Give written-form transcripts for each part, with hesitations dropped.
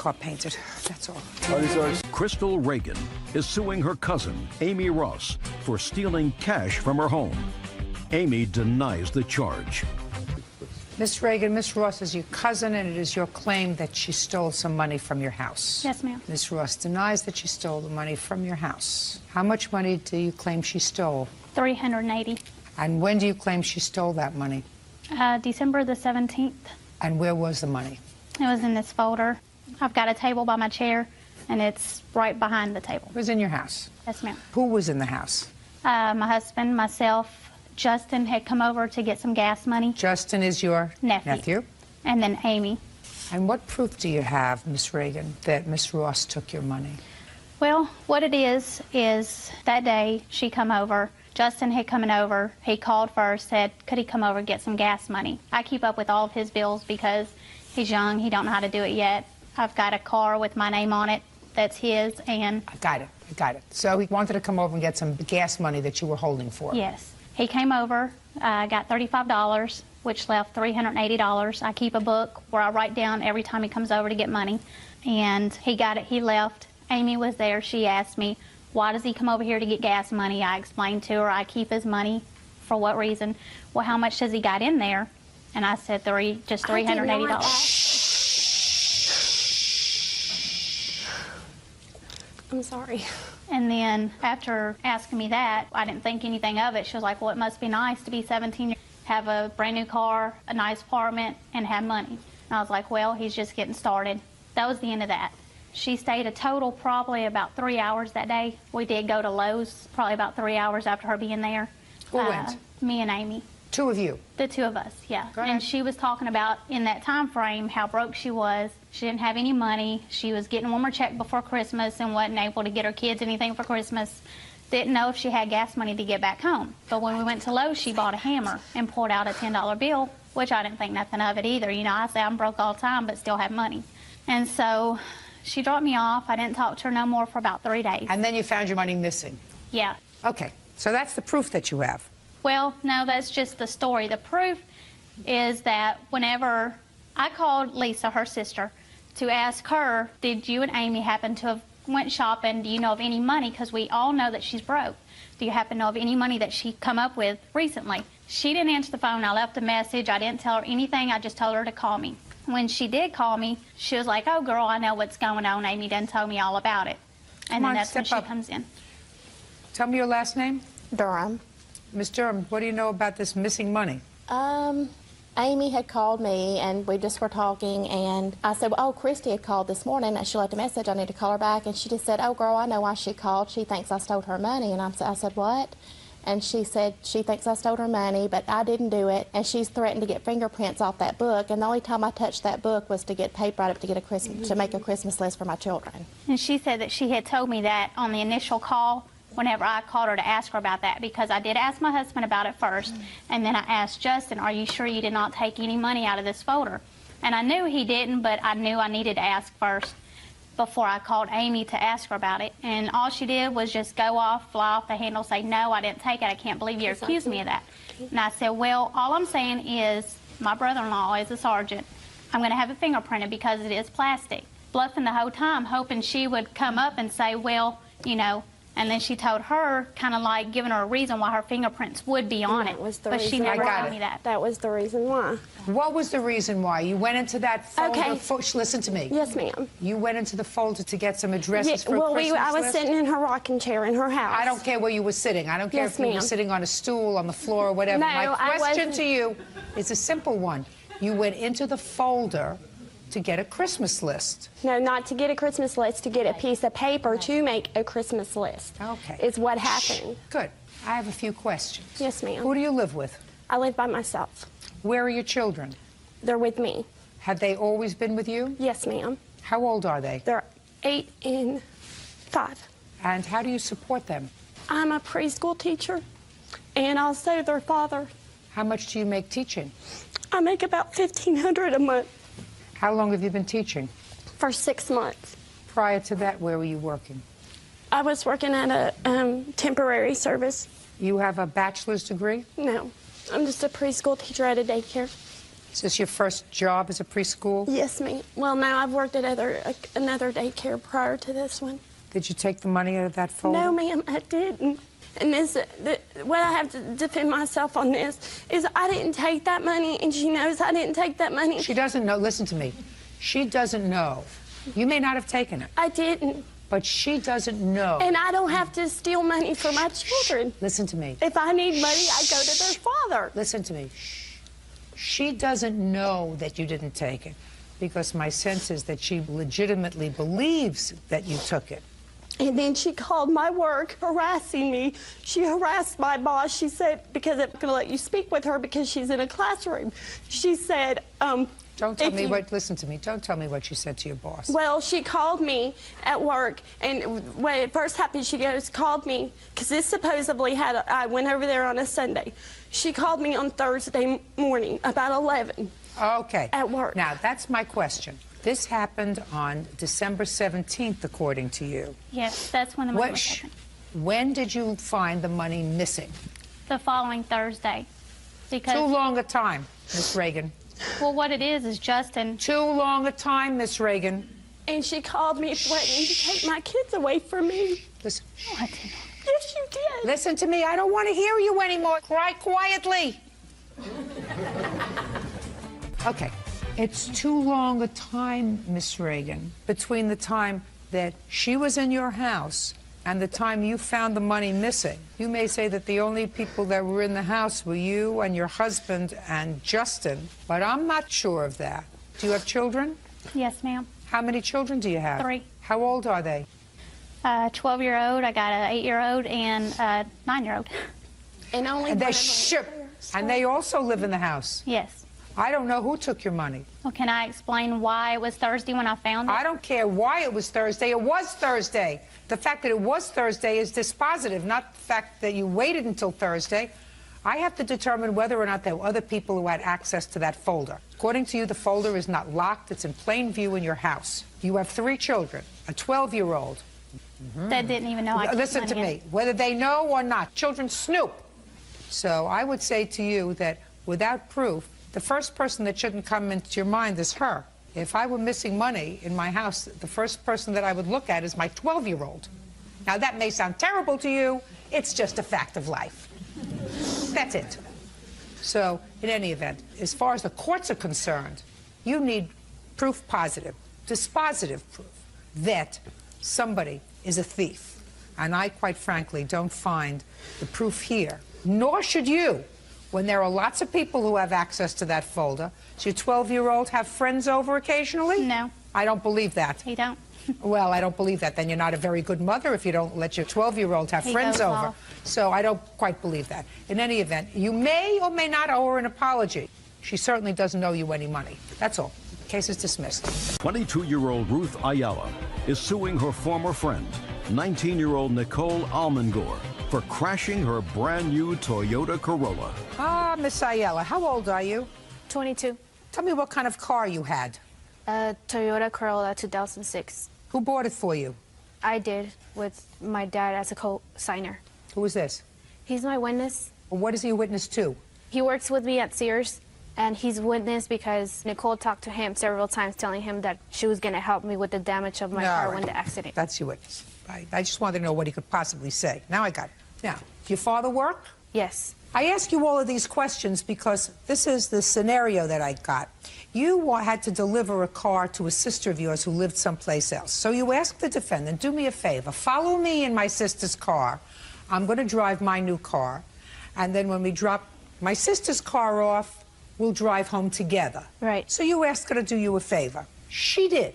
car painted. That's all. Crystal Reagan is suing her cousin, Amy Ross, for stealing cash from her home. Amy denies the charge. Miss Reagan, Miss Ross is your cousin, and it is your claim that she stole some money from your house. Yes, ma'am. Miss Ross denies that she stole the money from your house. How much money do you claim she stole? $380. And when do you claim she stole that money? December the 17th. And where was the money? It was in this folder. I've got a table by my chair, and it's right behind the table. It was in your house? Yes, ma'am. Who was in the house? My husband, myself, Justin had come over to get some gas money. Justin is your nephew? And then Amy. And what proof do you have, Miss Reagan, that Miss Ross took your money? Well, what it is that day she come over. Justin had come over. He called first, said, could he come over and get some gas money? I keep up with all of his bills because he's young. He don't know how to do it yet. I've got a car with my name on it that's his, and... I got it. So he wanted to come over and get some gas money that you were holding for? Yes. He came over, got $35, which left $380. I keep a book where I write down every time he comes over to get money. And he got it, he left. Amy was there. She asked me, why does he come over here to get gas money? I explained to her I keep his money. For what reason? Well, how much does he got in there? And I said just $380. I'm sorry. And then after asking me that, I didn't think anything of it. She was like, well, it must be nice to be 17, have a brand new car, a nice apartment, and have money. And I was like, well, he's just getting started. That was the end of that. She stayed a total probably about 3 hours that day. We did go to Lowe's probably about 3 hours after her being there. Who went? Me and Amy. Two of you? The two of us, yeah. Go ahead. And she was talking about in that time frame how broke she was. She didn't have any money. She was getting one more check before Christmas and wasn't able to get her kids anything for Christmas. Didn't know if she had gas money to get back home. But when we went to Lowe's, she bought a hammer and pulled out a $10 bill, which I didn't think nothing of it either. You know, I say I'm broke all the time but still have money. And so she dropped me off. I didn't talk to her no more for about 3 days. And then you found your money missing? Yeah. Okay, so that's the proof that you have? Well, no, that's just the story. The proof is that whenever I called Lisa, her sister, to ask her, did you and Amy happen to have went shopping? Do you know of any money? Because we all know that she's broke. Do you happen to know of any money that she come up with recently? She didn't answer the phone. I left a message. I didn't tell her anything. I just told her to call me. When she did call me, she was like, oh, girl, I know what's going on. Amy done told me all about it. And then that's when she comes in. Tell me your last name. Durham. Miss Durham, what do you know about this missing money? Amy had called me, and we just were talking, and I said, well, oh, Christy had called this morning, and she left a message. I need to call her back. And she just said, oh, girl, I know why she called. She thinks I stole her money. And I said, what? And she said she thinks I stole her money, but I didn't do it. And she's threatened to get fingerprints off that book. And the only time I touched that book was to get paper out of it to get to make a Christmas list for my children. And she said that she had told me that on the initial call whenever I called her to ask her about that, because I did ask my husband about it first, and then I asked Justin, are you sure you did not take any money out of this folder? And I knew he didn't, but I knew I needed to ask first before I called Amy to ask her about it. And all she did was just go off, fly off the handle, say, no, I didn't take it. I can't believe you accused me of that. And I said, well, all I'm saying is my brother-in-law is a sergeant. I'm going to have it fingerprinted because it is plastic. Bluffing the whole time, hoping she would come up and say, well, you know, and then she told her, kind of like giving her a reason why her fingerprints would be on it. But she never told me that. That was the reason why. What was the reason why? You went into that folder. Okay. Listen to me. Yes, ma'am. You went into the folder to get some addresses for a Christmas I was list? sitting in her rocking chair in her house. I don't care where you were sitting. I don't care Yes, if you were sitting on a stool, on the floor, or whatever. No, My question to you is a simple one. You went into the folder to get a Christmas list. No, not to get a Christmas list, to get a piece of paper to make a Christmas list. Okay. Is what happened. Good. I have a few questions. Yes, ma'am. Who do you live with? I live by myself. Where are your children? They're with me. Have they always been with you? Yes, ma'am. How old are they? They're 8 and 5. And how do you support them? I'm a preschool teacher and also their father. How much do you make teaching? I make about $1,500 a month. How long have you been teaching? For 6 months. Prior to that, where were you working? I was working at a temporary service. You have a bachelor's degree? No, I'm just a preschool teacher at a daycare. Is this your first job as a preschool? Yes, ma'am. Well, no, I've worked at another daycare prior to this one. Did you take the money out of that folder? No, ma'am, I didn't. And what I have to defend myself on this is I didn't take that money, and she knows I didn't take that money. She doesn't know. Listen to me. She doesn't know. You may not have taken it. I didn't. But she doesn't know. And I don't have to steal money for my children. Listen to me. If I need money, I go to their father. Listen to me. She doesn't know that you didn't take it, because my sense is that she legitimately believes that you took it. And then she called my work, harassing me. She harassed my boss. She said, because I'm going to let you speak with her because she's in a classroom. She said, Don't tell me what, listen to me, don't tell me what she said to your boss. Well, she called me at work, and when it first happened, she called me, because this supposedly I went over there on a Sunday. She called me on Thursday morning, about 11. Okay. At work. Now, that's my question. This happened on December 17th, according to you. Yes, that's when the money was taken. When did you find the money missing? The following Thursday. Because, Too long a time, Miss Reagan. well, what it is Justin. Too long a time, Miss Reagan. And she called me threatening to take my kids away from me. Listen. No, I didn't. Yes, you did. Listen to me. I don't want to hear you anymore. Cry quietly. Okay. It's too long a time, Miss Reagan, between the time that she was in your house and the time you found the money missing. You may say that the only people that were in the house were you and your husband and Justin, but I'm not sure of that. Do you have children? Yes, ma'am. How many children do you have? 3. How old are they? 12-year-old, I got an 8-year-old and a 9-year-old. And only And one they of them- and they also live in the house. Yes. I don't know who took your money. Well, can I explain why it was Thursday when I found it? I don't care why it was Thursday. It was Thursday. The fact that it was Thursday is dispositive, not the fact that you waited until Thursday. I have to determine whether or not there were other people who had access to that folder. According to you, the folder is not locked. It's in plain view in your house. You have 3 children, a 12-year-old. That didn't even know I took Listen to money me. Whether they know or not, children snoop. So I would say to you that without proof, the first person that shouldn't come into your mind is her. If I were missing money in my house, the first person that I would look at is my 12-year-old. Now, that may sound terrible to you. It's just a fact of life. That's it. So, in any event, as far as the courts are concerned, you need proof positive, dispositive proof that somebody is a thief. And I, quite frankly, don't find the proof here. Nor should you, when there are lots of people who have access to that folder. Does your 12-year-old have friends over occasionally? No. I don't believe that. He don't. Well, I don't believe that. Then you're not a very good mother if you don't let your 12-year-old have He friends goes over. off. So I don't quite believe that. In any event, you may or may not owe her an apology. She certainly doesn't owe you any money. That's all. Case is dismissed. 22-year-old Ruth Ayala is suing her former friend, 19-year-old Nicole Almengor, for crashing her brand-new Toyota Corolla. Ah, Miss Ayala, how old are you? 22. Tell me what kind of car you had. Toyota Corolla 2006. Who bought it for you? I did with my dad as a co-signer. Who is this? He's my witness. Well, what is he a witness to? He works with me at Sears, and he's witness because Nicole talked to him several times telling him that she was going to help me with the damage of my car All when right. the accident. That's your witness. Right. I just wanted to know what he could possibly say. Now I got it. Now, do your father work? Yes. I ask you all of these questions because this is the scenario that I got. You had to deliver a car to a sister of yours who lived someplace else. So you ask the defendant, do me a favor, follow me in my sister's car. I'm going to drive my new car. And then when we drop my sister's car off, we'll drive home together. Right. So you asked her to do you a favor. She did.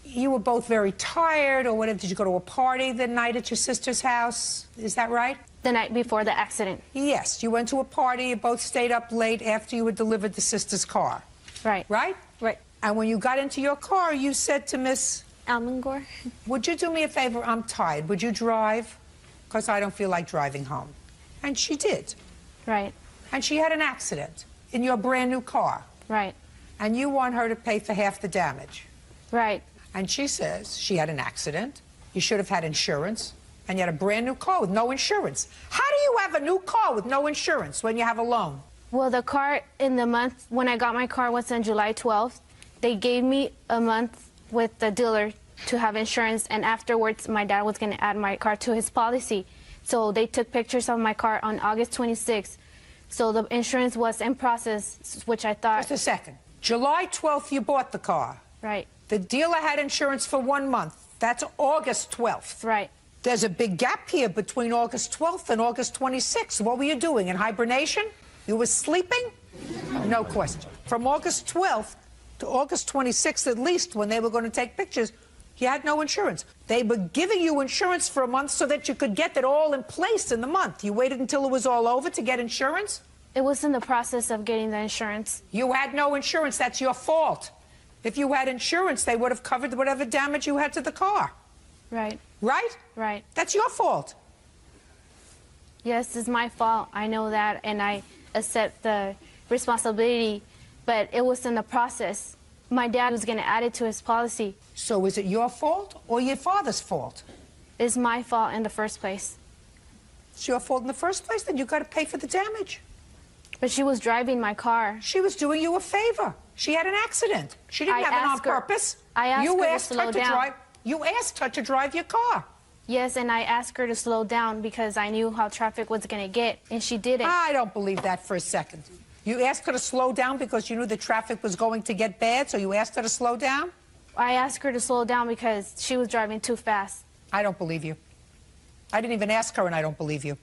You were both very tired or whatever. Did you go to a party the night at your sister's house? Is that right? The night before the accident. Yes, you went to a party, you both stayed up late after you had delivered the sister's car. Right. Right? Right. And when you got into your car, you said to Miss, Almengor? would you do me a favor? I'm tired. Would you drive? Because I don't feel like driving home. And she did. Right. And she had an accident in your brand new car. Right. And you want her to pay for half the damage. Right. And she says she had an accident. You should have had insurance. And you had a brand new car with no insurance. How do you have a new car with no insurance when you have a loan? Well, the car in the month when I got my car was on July 12th. They gave me a month with the dealer to have insurance, and afterwards my dad was going to add my car to his policy. So they took pictures of my car on August 26th. So the insurance was in process, which I thought... Just a second. July 12th, you bought the car. Right. The dealer had insurance for 1 month. That's August 12th. Right. There's a big gap here between August 12th and August 26th. What were you doing, in hibernation? You were sleeping? No question. From August 12th to August 26th, at least, when they were going to take pictures, you had no insurance. They were giving you insurance for a month so that you could get it all in place in the month. You waited until it was all over to get insurance? It was in the process of getting the insurance. You had no insurance. That's your fault. If you had insurance, they would have covered whatever damage you had to the car. Right. Right? Right. That's your fault. Yes, it's my fault. I know that, and I accept the responsibility, but it was in the process. My dad was going to add it to his policy. So is it your fault or your father's fault? It's my fault in the first place. It's your fault in the first place, then you got to pay for the damage. But she was driving my car. She was doing you a favor. She had an accident. She didn't have it on purpose. I asked her to slow down. You asked her to drive your car. Yes, and I asked her to slow down because I knew how traffic was going to get, and she didn't. I don't believe that for a second. You asked her to slow down because you knew the traffic was going to get bad, so you asked her to slow down? I asked her to slow down because she was driving too fast. I don't believe you. I didn't even ask her, and I don't believe you.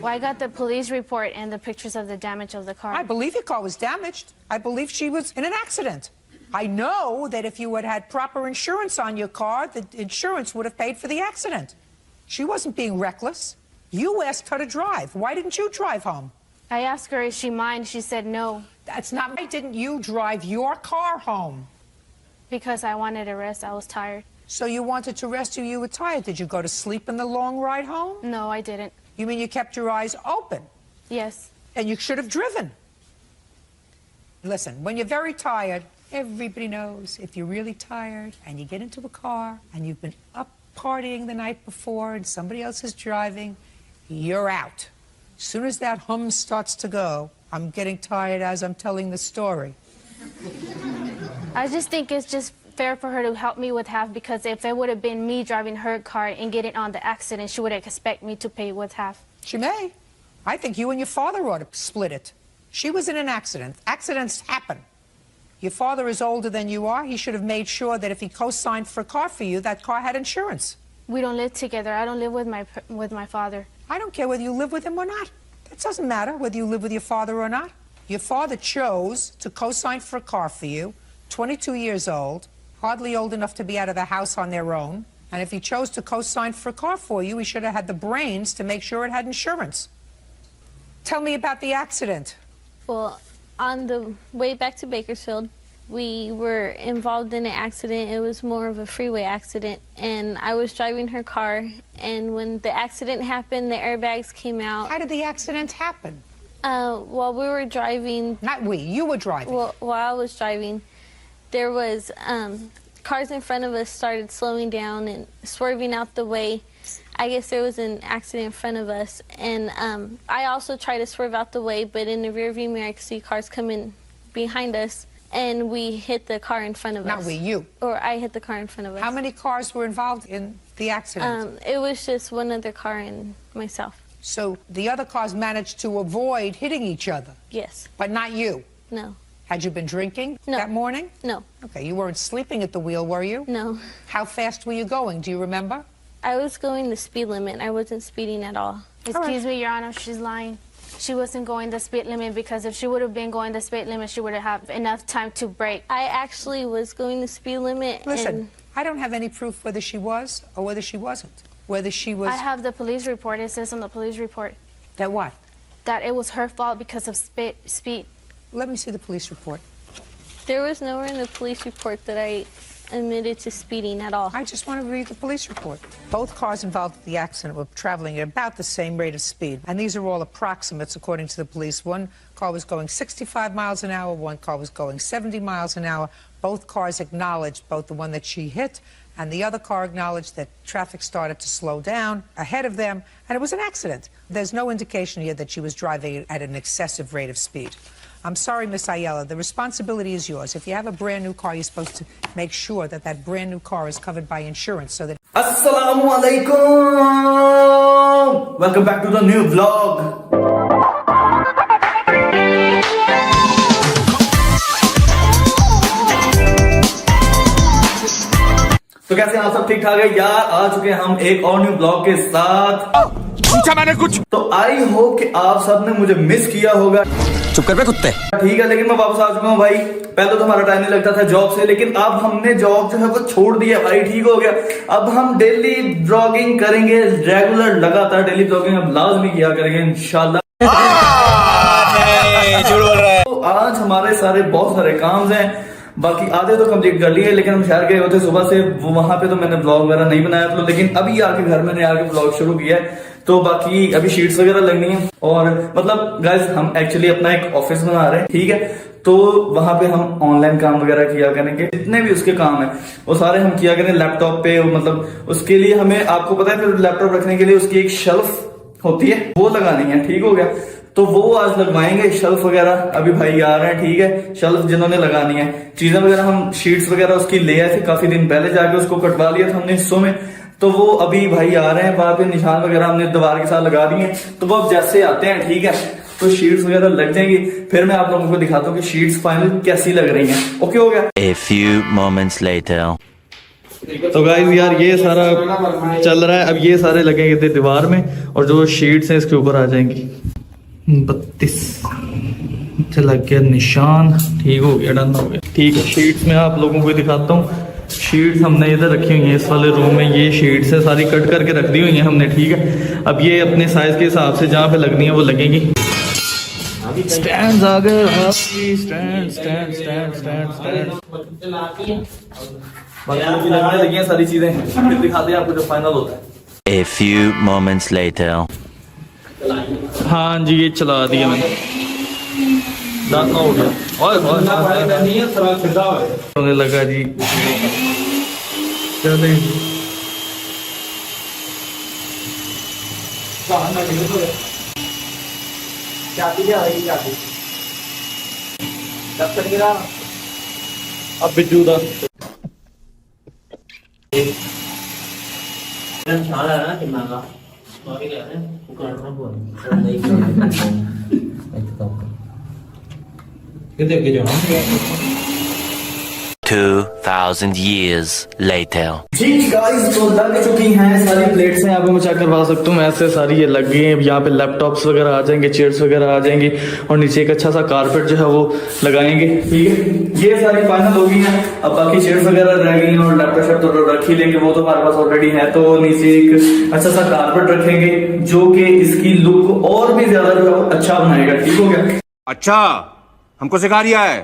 Well, I got the police report and the pictures of the damage of the car. I believe your car was damaged. I believe she was in an accident. I know that if you had had proper insurance on your car, the insurance would have paid for the accident. She wasn't being reckless. You asked her to drive. Why didn't you drive home? I asked her, is she mine? She said no. That's not why didn't you drive your car home? Because I wanted to rest. I was tired. So you wanted to rest, you were tired. Did you go to sleep in the long ride home? No, I didn't. You mean you kept your eyes open? Yes. And you should have driven. Listen, when you're very tired, everybody knows if you're really tired and you get into a car and you've been up partying the night before and somebody else is driving, you're out. As soon as that hum starts to go, I'm getting tired as I'm telling the story. I just think it's just fair for her to help me with half, because if it would have been me driving her car and getting on the accident, she would expect me to pay with half. She may. I think you and your father ought to split it. She was in an accident. Accidents happen. Your father is older than you are. He should have made sure that if he co-signed for a car for you, that car had insurance. We don't live together. I don't live with my father. I don't care whether you live with him or not. That doesn't matter whether you live with your father or not. Your father chose to co-sign for a car for you, 22 years old, hardly old enough to be out of the house on their own. And if he chose to co-sign for a car for you, he should have had the brains to make sure it had insurance. Tell me about the accident. Well, on the way back to Bakersfield, we were involved in an accident. It was more of a freeway accident, and I was driving her car, and when the accident happened, the airbags came out. How did the accident happen? While we were driving... Not we, you were driving. Well, while I was driving, there was cars in front of us started slowing down and swerving out the way. I guess there was an accident in front of us, and I also tried to swerve out the way, but in the rearview mirror I could see cars coming behind us, and we hit the car in front of us. Not we, you. Or I hit the car in front of us. How many cars were involved in the accident? It was just one other car and myself. So the other cars managed to avoid hitting each other? Yes. But not you? No. Had you been drinking No. that morning? No. Okay, you weren't sleeping at the wheel, were you? No. How fast were you going? Do you remember? I was going the speed limit. I wasn't speeding at all. Excuse me, Your Honor, she's lying. She wasn't going the speed limit, because if she would have been going the speed limit, she would have had enough time to brake. I actually was going the speed limit. Listen, and I don't have any proof whether she was or whether she wasn't. Whether she was... I have the police report. It says on the police report That what? that it was her fault because of speed. Let me see the police report. There was nowhere in the police report that I admitted to speeding at all. I just want to read the police report. Both cars involved in the accident were traveling at about the same rate of speed. And these are all approximates, according to the police. One car was going 65 miles an hour, one car was going 70 miles an hour. Both cars acknowledged, both the one that she hit and the other car acknowledged that traffic started to slow down ahead of them, and it was an accident. There's no indication here that she was driving at an excessive rate of speed. I'm sorry, Miss Ayala, the responsibility is yours. If you have a brand new car, you're supposed to make sure that that brand new car is covered by insurance so that... Assalamu alaikum! Welcome back to the new vlog. तो कैसे आप सब ठीक ठाक है यार, आ चुके हैं हम एक और न्यू ब्लॉग के साथ। पूछा मैंने कुछ तो आई होप कि आप सब ने मुझे मिस किया होगा। चुप कर बे कुत्ते। ठीक है, लेकिन मैं वापस आ चुका हूँ भाई। पहले तो हमारा टाइम नहीं लगता था जॉब से, लेकिन अब हमने जॉब जो है वो छोड़ दिया भाई, ठीक हो गया। अब हम डेली ब्लॉगिंग करेंगे, रेगुलर लगातार डेली ब्लॉगिंग अब लाजमी किया करेंगे इंशाल्लाह। तो आज हमारे सारे बहुत सारे काम हैं, बाकी आधे तो कंप्लीट कर लिए, लेकिन हम शहर गए होते सुबह से, वहां पे तो मैंने ब्लॉग वगैरह नहीं बनाया था, लेकिन अभी आके घर मैंने आके ब्लॉग शुरू किया है। तो बाकी अभी शीट्स वगैरह लगनी है, और मतलब गाइस हम एक्चुअली अपना एक ऑफिस बना रहे हैं, ठीक है। तो वहां पे हम ऑनलाइन काम वगैरह किया करेंगे, जितने भी उसके काम है वो सारे हम किया करेंगे लैपटॉप पे। मतलब उसके लिए हमें, आपको पता है, फिर लैपटॉप रखने के लिए उसकी एक शेल्फ होती है, वो लगानी है, ठीक हो गया। तो वो आज लगवाएंगे शेल्फ वगैरह। अभी भाई आ रहे हैं, ठीक है, शेल्फ जिन्होंने लगानी है, चीजें वगैरह हम शीट्स वगैरह उसकी ले आए थे काफी दिन पहले, जाके उसको कटवा लिया था हमने हिस्सों में। तो वो अभी भाई आ रहे हैं, वहां पे निशान वगैरह हमने दीवार के साथ लगा दिए। तो वो अब जैसे आते हैं, ठीक है, तो शीट्स वगैरह लग जाएंगी, फिर मैं आप लोगों को दिखाता हूँ कि शीट्स फाइनल कैसी लग रही हैं। ओके हो गया। A few moments later. तो गाइस यार ये सारा चल रहा है, अब ये सारे लगेंगे दीवार में, और जो शीट्स हैं इसके ऊपर आ जाएंगी। 32 लग गया निशान, ठीक हो गया, डन हो गया, ठीक है। शीट्स में आप लोगों को दिखाता हूँ। शीट्स हमने इधर रखी हुई हैं इस वाले रूम में, ये शीट्स है सारी कट करके रख दी हुई हैं हमने, ठीक है। अब ये अपने साइज के हिसाब से जहाँ पे लगनी है वो लगेंगी। स्टैंड्स आ गए, stand stand stand stand stand बाकी लगने लगी हैं सारी चीजें, फिर दिखाते हैं आपको जब फाइनल होता है। A few moments later. हाँ जी, ये चला दिया मैंने, दाना हो गया होने लगा जी। चले अब बिजू दा कितने 2000 years later. जी गाइस, तो लग चुकी हैं सारी प्लेट्स हैं, आपको मैं चेक करवा सकता हूँ, ऐसे सारी ये लग गई हैं। यहाँ पे लैपटॉप्स वगैरह आ जाएंगे, चेयर्स वगैरह आ जाएंगी, और नीचे एक अच्छा सा कारपेट जो है वो लगाएंगे, ठीक है। ये सारी फाइनल हो गई हैं, अब बाकी चेयर्स वगैरह रह गई हैं, और लैपटॉप तो रख ही लेंगे, वो तो हमारे पास ऑलरेडी है। तो नीचे एक अच्छा सा कारपेट रखेंगे जो कि इसकी लुक और भी ज्यादा जो है अच्छा बनाएगा, ठीक हो गया। अच्छा, हमको सिखा रिया है।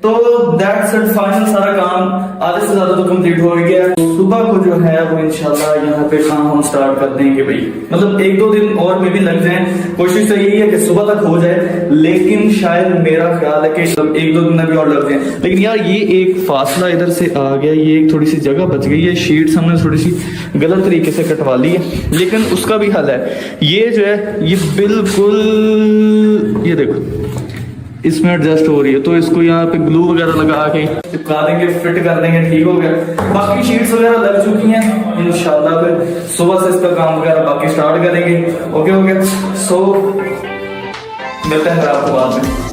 तो दैट्स इट, फाइनल सारा काम आधे से ज्यादा तो कंप्लीट हो गया। सुबह को जो है वो इंशाल्लाह यहाँ पे काम हम स्टार्ट कर देंगे भाई, मतलब 1-2 दिन और में भी लग जाए। कोशिश तो यही है कि सुबह तक हो जाए, लेकिन शायद मेरा ख्याल है कि 1-2 दिन में भी और लग जाए। लेकिन यार ये एक फासला इधर से आ गया, ये एक थोड़ी सी जगह बच गई है, शीट्स हमने थोड़ी सी गलत तरीके से कटवा ली है, लेकिन उसका भी हल है। ये जो है ये बिल्कुल, ये देखो इसमें एडजस्ट हो रही है, तो इसको यहाँ पे ग्लू वगैरह लगा के चिपका देंगे, फिट कर देंगे, ठीक हो गया। बाकी शीट्स वगैरह लग चुकी हैं, इंशाल्लाह फिर सुबह से इसका काम वगैरह बाकी स्टार्ट करेंगे। ओके हो गया। सो मिलते हैं आपको बाद में।